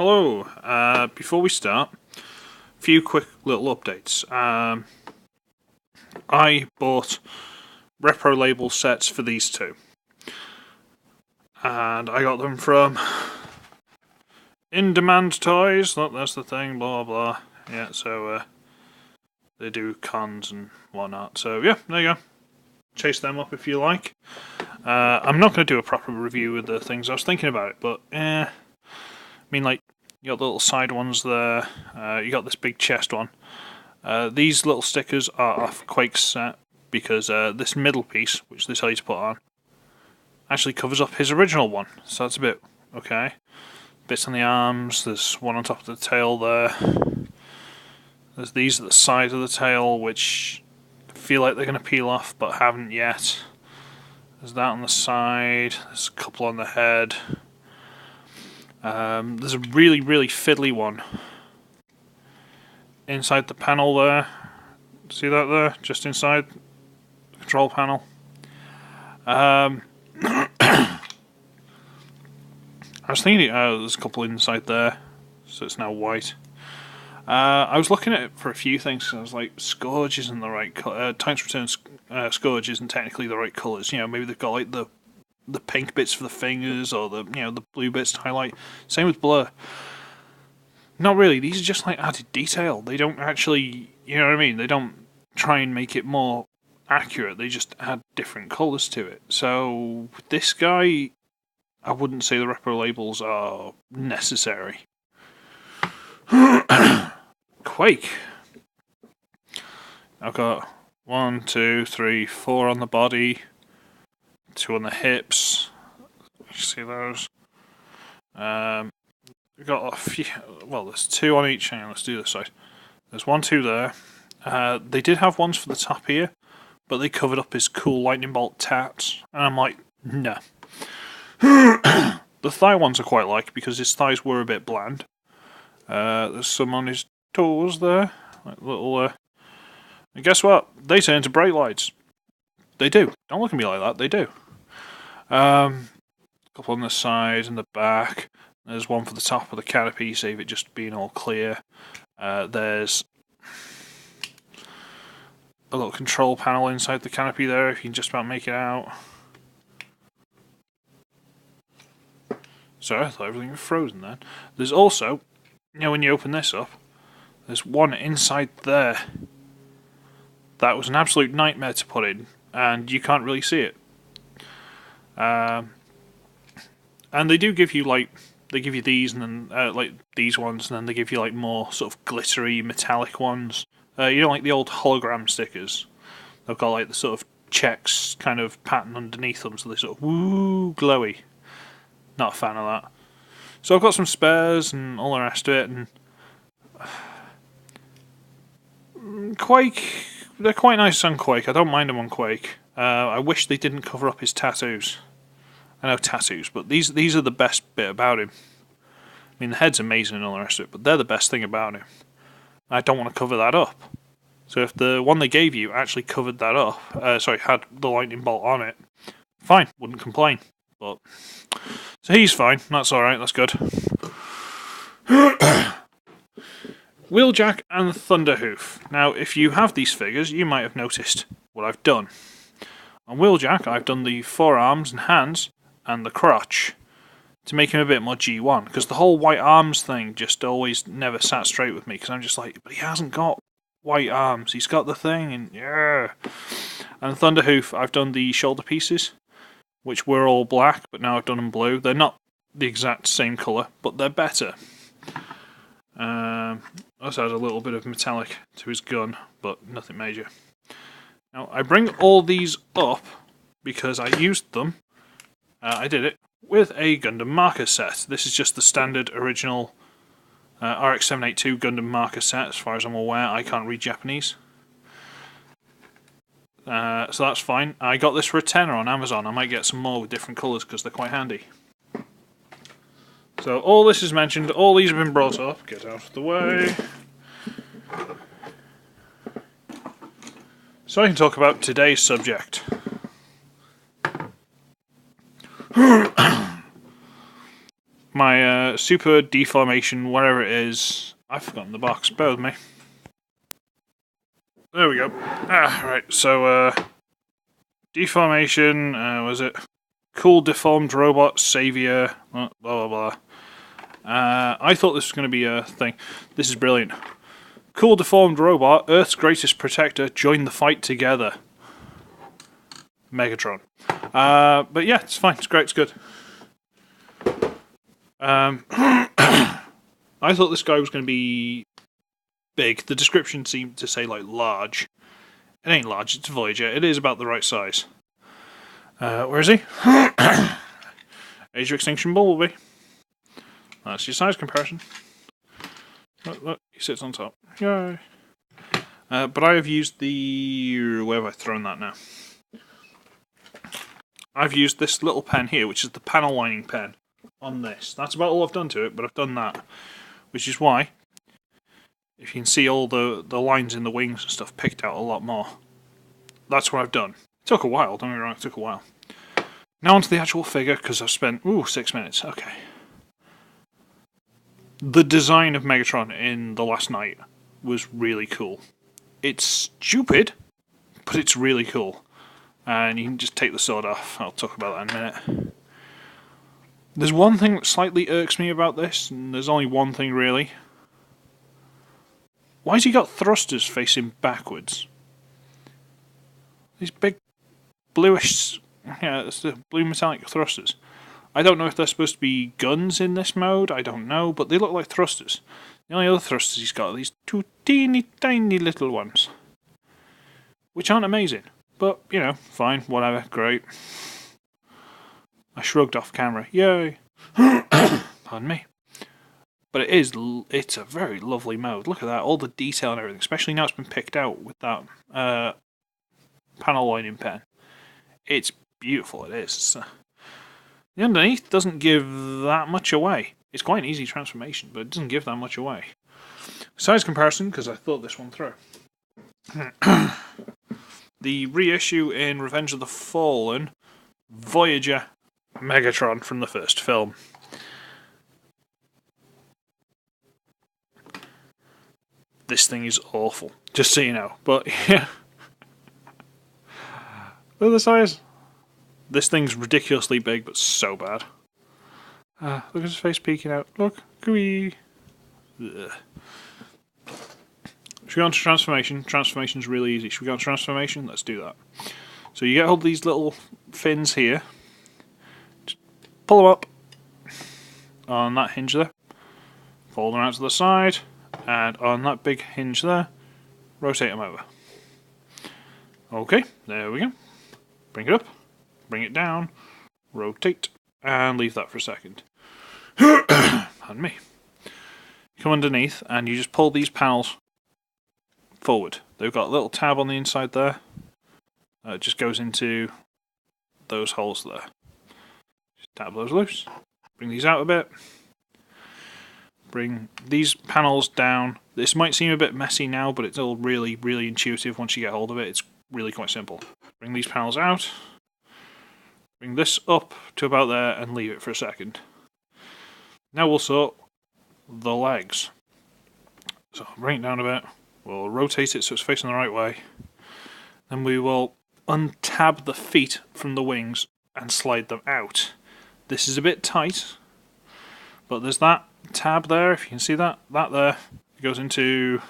hello. Before we start, a few quick little updates. I bought repro label sets for these two, and I got them from In Demand Toys. Look, that's the thing. Blah blah. Yeah, so they do cons and whatnot. So yeah, there you go. Chase them up if you like. I'm not going to do a proper review of the things. I was thinking about it, but I mean, like, you got the little side ones there. You got this big chest one. These little stickers are off Quake's set because this middle piece, which they tell you to put on, actually covers up his original one. So that's a bit okay. Bits on the arms. There's one on top of the tail there. There's these at the side of the tail, which feel like they're going to peel off, but haven't yet. There's that on the side. There's a couple on the head. There's a really, really fiddly one inside the panel there. See that there? Just inside the control panel. I was thinking there's a couple inside there, so it's now white. I was looking at it for a few things, and I was like, Scourge isn't the right colour. Titan's Return Scourge isn't technically the right colours. You know, maybe they've got like the pink bits for the fingers, or the the blue bits to highlight. Same with Blur. Not really. These are just like added detail. They don't actually, you know what I mean? They don't try and make it more accurate. They just add different colours to it. So this guy, I wouldn't say the repro labels are necessary. Quake. I've got 1, 2, 3, 4 on the body, 2 on the hips. You see those? We've got a few. Well, there's 2 on each. Hang on, let's do this side. There's 1, 2 there. They did have ones for the top here, but they covered up his cool lightning bolt tats, and I'm like, no. The thigh ones I quite like because his thighs were a bit bland. There's some on his toes there, like little. And guess what? They turn into bright lights. They do. Don't look at me like that. They do. A couple on the side and the back. There's one for the top of the canopy, save it just being all clear. There's a little control panel inside the canopy there, if you can just about make it out. Sorry, I thought everything was frozen then. There's also, when you open this up, there's one inside there. That was an absolute nightmare to put in, and you can't really see it. And they do give you they give you these, and then like these ones, and then they give you like more sort of glittery metallic ones. Like the old hologram stickers. They've got like the sort of checks kind of pattern underneath them, so they sort of woo glowy. Not a fan of that. So I've got some spares and all the rest of it, and Quake. They're quite nice on Quake. I don't mind them on Quake. I wish they didn't cover up his tattoos. I know tattoos, but these are the best bit about him. I mean, the head's amazing and all the rest of it, but they're the best thing about him. I don't want to cover that up. So if the one they gave you actually covered that up, had the lightning bolt on it, fine, wouldn't complain. But so he's fine. That's all right. That's good. Wheeljack and Thunderhoof. Now, if you have these figures, you might have noticed what I've done. On Wheeljack, I've done the forearms and hands and the crotch to make him a bit more G1, because the whole white arms thing just always never sat straight with me, because I'm just like, but he hasn't got white arms. He's got the thing, and yeah. And Thunderhoof, I've done the shoulder pieces, which were all black, but now I've done them blue. They're not the exact same colour, but they're better. Also has a little bit of metallic to his gun, but nothing major. Now, I bring all these up because I used them. I did it with a Gundam marker set. This is just the standard original RX-782 Gundam marker set. As far as I'm aware, I can't read Japanese. So that's fine. I got this for a tenner on Amazon. I might get some more with different colours because they're quite handy. So all this is mentioned, all these have been brought up. Get out of the way. So I can talk about today's subject. My my super deformation, whatever it is. I've forgotten the box. Bear with me. There we go. Right. So, deformation. Was it cool deformed robot savior? Blah blah blah. I thought this was going to be a thing. This is brilliant. Cool deformed robot, Earth's greatest protector. Join the fight together. Megatron. But yeah, it's fine. It's great. It's good. I thought this guy was going to be big. The description seemed to say like large. It ain't large. It's Voyager. It is about the right size. Where is he? Age of Extinction Bumblebee. That's your size comparison. Look, he sits on top. Yay. But I have used the... Where have I thrown that now? I've used this little pen here, which is the panel lining pen, on this. That's about all I've done to it, but I've done that. Which is why, if you can see all the lines in the wings and stuff picked out a lot more. That's what I've done. It took a while, don't get me wrong, it took a while. Now onto the actual figure, because I've spent, 6 minutes. Okay. The design of Megatron in The Last Night was really cool. It's stupid, but it's really cool. And you can just take the sword off. I'll talk about that in a minute. There's one thing that slightly irks me about this, and there's only one thing really. Why has he got thrusters facing backwards? These big bluish... Yeah, it's the blue metallic thrusters. I don't know if they're supposed to be guns in this mode, I don't know, but they look like thrusters. The only other thrusters he's got are these two teeny tiny little ones. Which aren't amazing, but, you know, fine, whatever, great. I shrugged off camera, yay! Pardon me. But it's a very lovely mode, look at that, all the detail and everything, especially now it's been picked out with that panel lining pen. It's beautiful, it is. The underneath doesn't give that much away. It's quite an easy transformation, but it doesn't give that much away. Size comparison, because I thought this one through. The reissue in Revenge of the Fallen, Voyager Megatron from the first film. This thing is awful, just so you know. But yeah, look at the size. This thing's ridiculously big, but so bad. Look at his face peeking out. Look, gooey. Ugh. Should we go on to transformation? Transformation's really easy. Should we go on to transformation? Let's do that. So you get hold of these little fins here. Just pull them up on that hinge there. Fold them out to the side. And on that big hinge there, rotate them over. Okay, there we go. Bring it up. Bring it down, rotate, and leave that for a second. Pardon me. Come underneath, and you just pull these panels forward. They've got a little tab on the inside there. It just goes into those holes there. Just tab those loose. Bring these out a bit. Bring these panels down. This might seem a bit messy now, but it's all really, really intuitive once you get hold of it. It's really quite simple. Bring these panels out. Bring this up to about there and leave it for a second. Now we'll sort the legs. So bring it down a bit. We'll rotate it so it's facing the right way. Then we will untab the feet from the wings and slide them out. This is a bit tight, but there's that tab there, if you can see that. That there goes into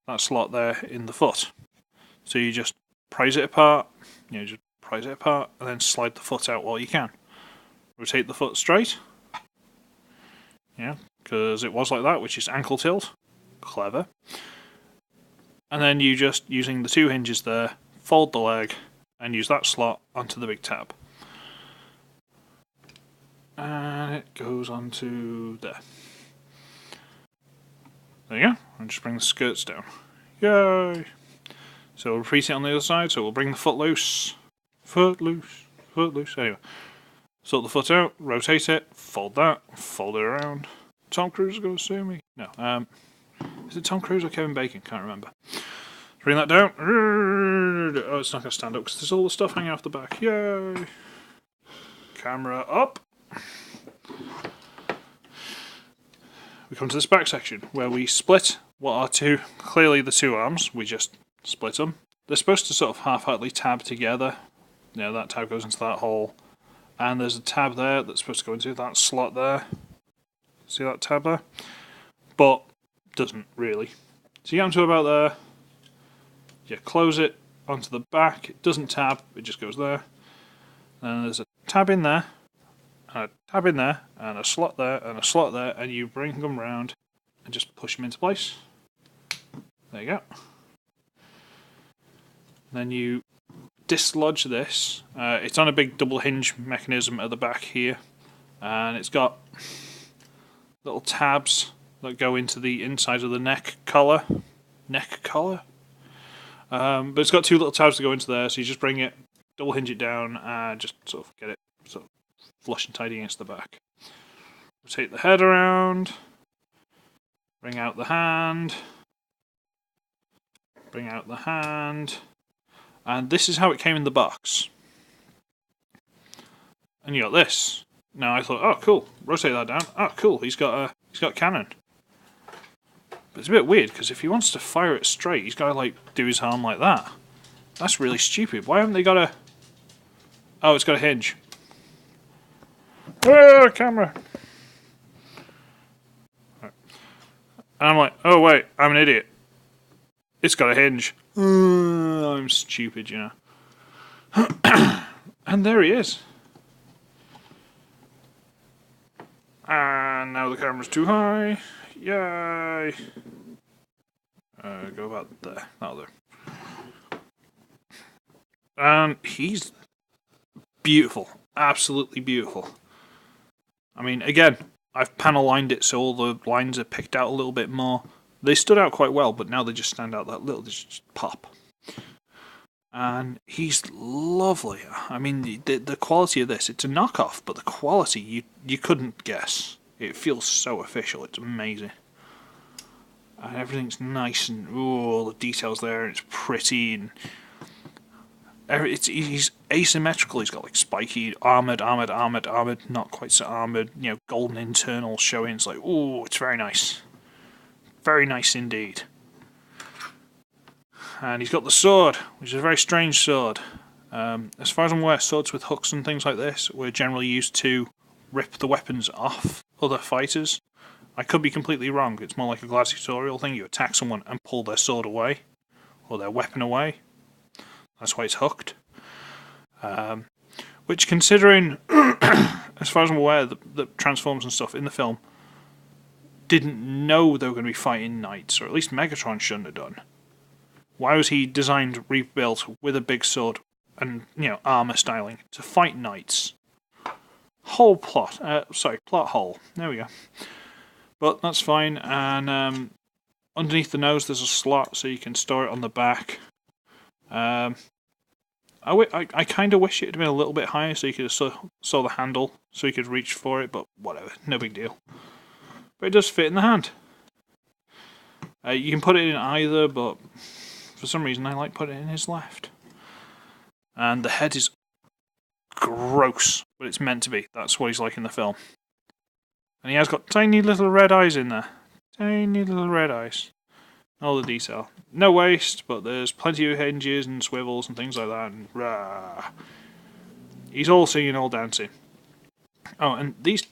that slot there in the foot. So you just prise it apart, just prise it apart, and then slide the foot out while you can. Rotate the foot straight. Yeah, because it was like that, which is ankle tilt. Clever. And then you just, using the two hinges there, fold the leg, and use that slot onto the big tab. And it goes onto there. There you go. And just bring the skirts down. Yay! So we'll repeat it on the other side, so we'll bring the foot loose. Foot loose. Foot loose. Anyway. Sort the foot out, rotate it, fold that, fold it around. Tom Cruise is going to sue me. No, is it Tom Cruise or Kevin Bacon? Can't remember. Bring that down. Oh, it's not going to stand up because there's all the stuff hanging off the back. Yay! Camera up. we come to this back section where we split what are clearly the two arms. We just split them. They're supposed to sort of half-heartedly tab together. You know, that tab goes into that hole. And there's a tab there that's supposed to go into that slot there. See that tab there? But doesn't really. So you get them to about there. You close it onto the back. It doesn't tab. It just goes there. And there's a tab in there. And a tab in there. And a slot there. And a slot there. And you bring them round and just push them into place. There you go. Then you dislodge this. It's on a big double hinge mechanism at the back here. And it's got little tabs that go into the inside of the neck collar. Neck collar? But it's got two little tabs that go into there, so you just bring it, double hinge it down, and just sort of get it sort of flush and tidy against the back. Rotate the head around, bring out the hand, bring out the hand, and this is how it came in the box. And you got this. Now I thought, oh cool, rotate that down. Oh cool, he's got cannon. But it's a bit weird because if he wants to fire it straight, he's got to like do his arm like that. That's really stupid. Why haven't they got a? Oh, it's got a hinge. Oh, camera. Right. And I'm like, oh wait, I'm an idiot. It's got a hinge. I'm stupid, you know. And there he is. And now the camera's too high. Yay! Go about there. That'll do. And he's beautiful. Absolutely beautiful. I mean, again, I've panel lined it so all the lines are picked out a little bit more. They stood out quite well, but now they just stand out that little. They just pop. And he's lovely. I mean, the quality of this, it's a knockoff, but the quality, you couldn't guess. It feels so official, it's amazing. And everything's nice and all the details there, and it's pretty, and he's asymmetrical. He's got like spiky, armoured, not quite so armoured, you know, golden internals showing. It's like, ooh, it's very nice. Very nice indeed. And he's got the sword, which is a very strange sword. As far as I'm aware, swords with hooks and things like this were generally used to rip the weapons off other fighters. I could be completely wrong. It's more like a gladiatorial thing. You attack someone and pull their sword away, or their weapon away. That's why it's hooked. Which, considering, as far as I'm aware, the Transformers and stuff in the film didn't know they were going to be fighting knights, or at least Megatron shouldn't have done. Why was he designed, rebuilt with a big sword and, you know, armor styling to fight knights? Whole plot. Plot hole. There we go. But that's fine. And underneath the nose, there's a slot so you can store it on the back. I kind of wish it had been a little bit higher so you could have saw the handle so you could reach for it, but whatever. No big deal. But it does fit in the hand. You can put it in either, but for some reason I like putting it in his left. And the head is gross, but it's meant to be. That's what he's like in the film. And he has got tiny little red eyes in there. Tiny little red eyes. All the detail. No waist, but there's plenty of hinges and swivels and things like that. And rah. He's all singing, all dancing. Oh, and these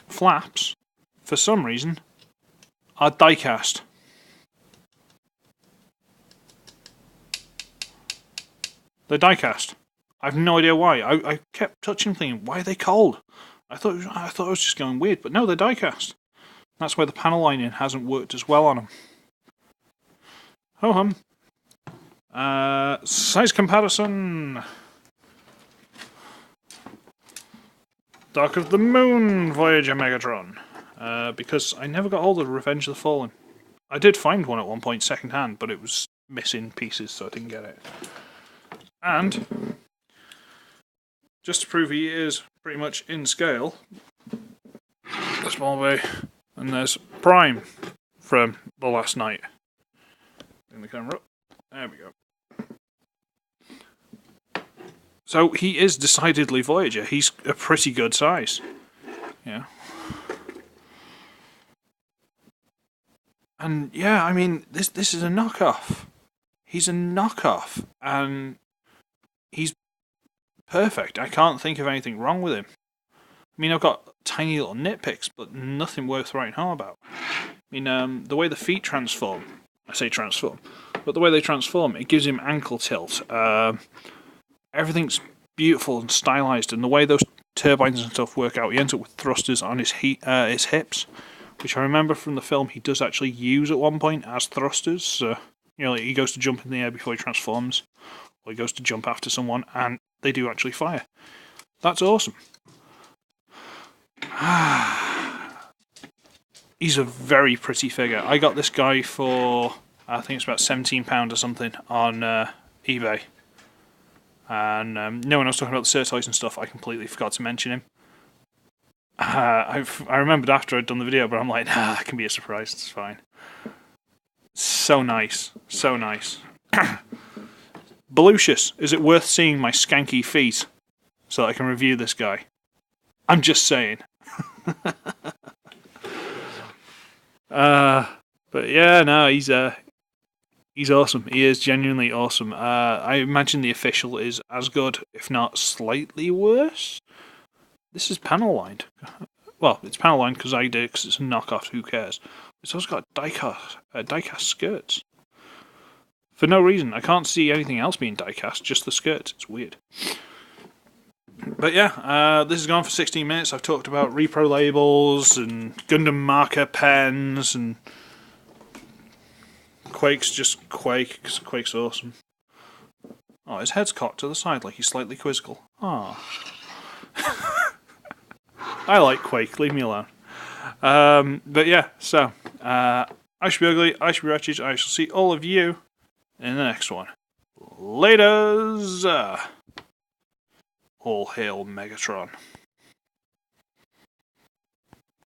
flaps, for some reason, are die-cast. They're die-cast. I have no idea why. I kept touching thinking, why are they cold? I thought it was just going weird, but no, they're die-cast. That's why the panel lining hasn't worked as well on them. Ho-hum. Size comparison. Dark of the Moon Voyager Megatron. Because I never got hold of Revenge of the Fallen. I did find one at one point second hand, but it was missing pieces, so I didn't get it. And just to prove he is pretty much in scale, the small bay, and there's Prime from the last night. Bring the camera up. There we go. So he is decidedly Voyager. He's a pretty good size. Yeah. And yeah, I mean, this is a knockoff. He's a knockoff, and he's perfect. I can't think of anything wrong with him. I mean, I've got tiny little nitpicks, but nothing worth writing home about. I mean, the way the feet transform, I say transform, but the way they transform, it gives him ankle tilt. Everything's beautiful and stylized, and the way those turbines and stuff work out, he ends up with thrusters on his hips, which I remember from the film he does actually use at one point as thrusters. So, you know, like he goes to jump in the air before he transforms, or he goes to jump after someone, and they do actually fire. That's awesome. He's a very pretty figure. I got this guy for, I think it's about £17 or something on eBay. And no, when I was talking about the Surtoys and stuff, I completely forgot to mention him. I remembered after I'd done the video, but I'm like, it can be a surprise, it's fine. So nice. So nice. Belucius, is it worth seeing my skanky feet so that I can review this guy? I'm just saying. But yeah, no, he's awesome. He is genuinely awesome. I imagine the official is as good, if not slightly worse. This is panel lined. Well, it's panel lined because I did, because it's a knockoff. Who cares? It's also got die-cast skirts. For no reason. I can't see anything else being die-cast. Just the skirts. It's weird. But yeah, this has gone for 16 minutes. I've talked about repro labels and Gundam marker pens and Quake's just Quake, because Quake's awesome. Oh, his head's cocked to the side like he's slightly quizzical. Ah. I like Quake, leave me alone. But yeah, so, I should be ugly, I should be wretched, I shall see all of you in the next one. Laters! All hail Megatron.